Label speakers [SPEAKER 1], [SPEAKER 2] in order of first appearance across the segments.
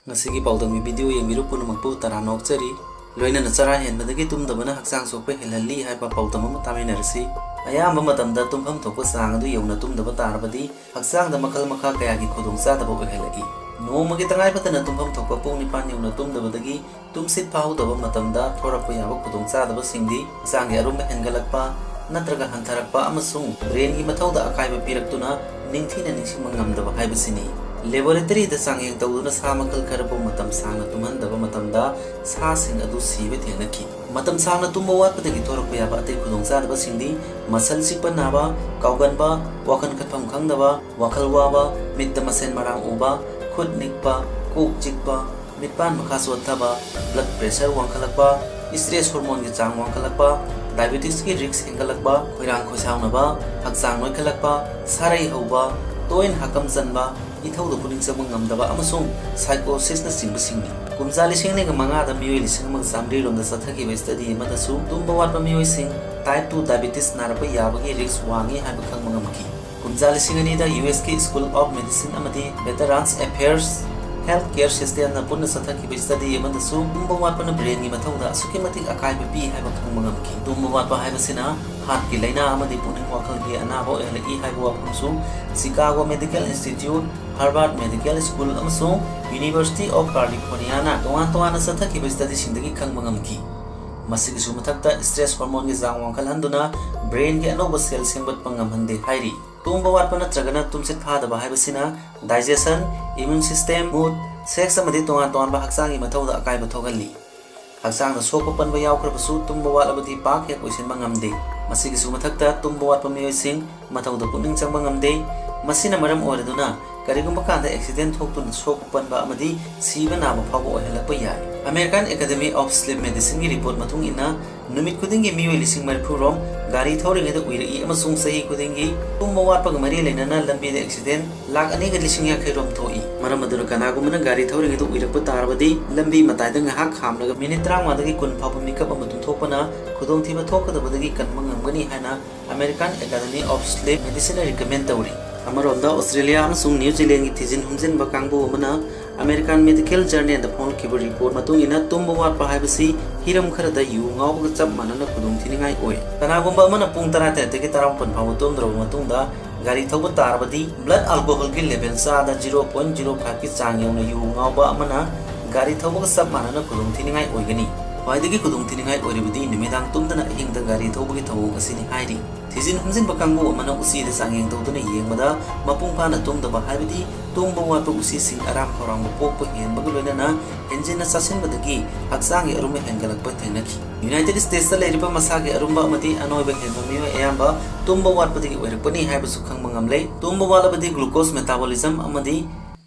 [SPEAKER 1] Ngasigi paudang video yang biru pun magpu taranok ceri loina na chara hen badagi tumdabana haksang sokpe helali haiba paudam ma taminarsi ayamba matamda tumpham thokpa sang adu yawna tumdaba tarbadi haksang da makal makha kaya gi khudong sa daba helai nomagi tangai patana tumpham thokpa pung nipan yawna tumdabadagi tumsit pahudaba matamda thorakpa yaba khudong sa daba singdi haksang gi arum hengalakpa natraga hantarakpa amasung brain gi mathauda akaiba piraktuna ningthina ningsingma ngamdaba haibasini laboratory da sangyeng tawduna sa makal kharabo matam sangna tumhandaba matamda sa sing adu sibe thenaki matam sangna tumba watpadagi thorakpa yaba atei khudong sadaba singdi masal sikpa naba kauganba wakan khatpham khangdaba wakhal waba midda masen marang uba khut nikpa kok chikpa mitpan makha sothaba blood pressure wangkhalakpa stress hormone gi chang wangkhalakpa diabetes ki risk hengalakpa khoirang khosaunaba hakchang noikhalakpa sarai hoba toin hakam janba ithau da puning sabang ngamdaba amasung psychosis na singba singni kumjali singni ga manga da miyoi lising mang samri rom da sathaki ba study ma da su tumba watpa miyoi sing type 2 diabetes narapa yabagi risk wangi haiba khang mangamki kumjali singani da US ki School of Medicine amadi Veterans Affairs Healthcare System na punna sathaki ba study ma da su tumba watpa na brain gi mathau da suki matik akai ba pi haiba khang mangamki tumba watpa haiba sina heart ki laina amadi puning wakhal gi anabo elai haiba wakham su Chicago Medical Institute Harvard Medical School amasung University of California na toan sathaki ba study sindagi khang mangamki masigi su mathakta stress hormone gi jang wangkhalhanduna brain gi anoba cell singbat pangamhande hairi tumba watpa natragana tumsit phadaba haibasina digestion immune system mood sex amadi toan ba haksang gi mathauda akai ba thogalli haksang da sokpa panba yawkhrabasu tumba watlabadi pak yak oisin mangamde masigi su mathakta tumba watpa miyoi sing mathauda puning changba ngamde masina maram oraduna karigumba kanda accident thoktuna sokpanba amadi siba naba phabo ohelakpa yai American Academy of Sleep Medicine gi report matung ina numit kudingi miyoi lising marphu rom gari thoring da uirai amasung sahi kudingi tumba watpa ga mari leinana lambi da accident lak ani ga lising yakhai rom thoi maram adura kanagumana gari thoring da uirakpa tarbadi lambi matai da ngahak khamlaga minute 30 dagi kun phabo mikap amatun thokpana khudong thiba thokadabadagi kanmang ngamgani haina American Academy of Sleep Medicine recommend tawri amaronda Australia amasung New Zealand gi thijin humjin ba kangbu amana American Medical Journal da phone kibu report matung ina tumba watpa haibasi hiram khara da yu ngau ga chap manana khudong thiningai oi kanagumba amana pung 10 te gi taram pun phaw tom dro matung da gari thoba tarbadi blood alcohol gi level sa da 0.05 ki chang yauna yu ngau ba amana gari thoba ga chap manana khudong thiningai oi gani waidagi khudong thiningai oiribadi nimidang tumdana hingda gari thoba gi thawong asini hairi thijin humjin ba kangbu amana usi da sangyeng tawduna yengmada mapung phana tumdaba haibadi tumba watpa usi sing aram khorang pokpa henbaga loinana engine sasin badagi haksangi arume hengalakpa thenaki United States da leiriba masagi arumba amati anoiba henba miyo ayamba tumba watpadagi oirakpani haibasu khangmangamlei tumba walabadi glucose metabolism amadi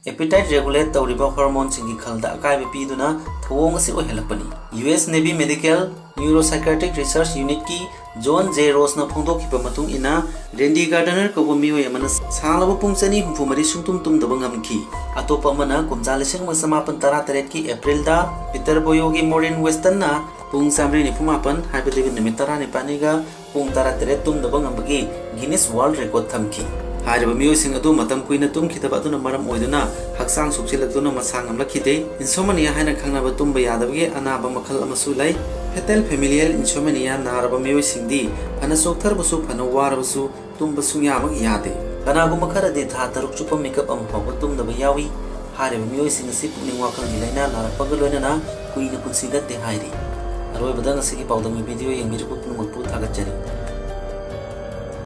[SPEAKER 1] appetite regulate tawriba hormone singi khalda akaiba piduna thawong asi ohelakpani US Navy Medical Neuropsychiatric Research Unit ki John J. Ross na phongdokhiba matung ina Randy Gardner ko miyoi amana salaba pungchani humfumari sungtum daba ngamki atopa amana kumjalising masamapan 13 ki April da Peter Boyogi Modern Western na pung samri ni pumapan haibadi nimit 19 ga pung 13 daba ngambagi Guinness World Record thamki Hariba miyoi sing adu matam kuina tumkhitaba aduna maram oiduna haksang suksilakduna masang amlakhite insomnia haina khangnaba tumba yadabagi anaba makhal amasu lai fetal familial insomnia naraba miyoi singdi phana soktharbusu phana warabusu tumba sungyamag yade kanagumba kharadi tha taruk chupa makeup am phawa tumdaba yawi hariba miyoi sing asi puning wakhal gi laina narapag loinana kuina punsiga te hairi aroi badang asigi pawdang video yengmiri pupun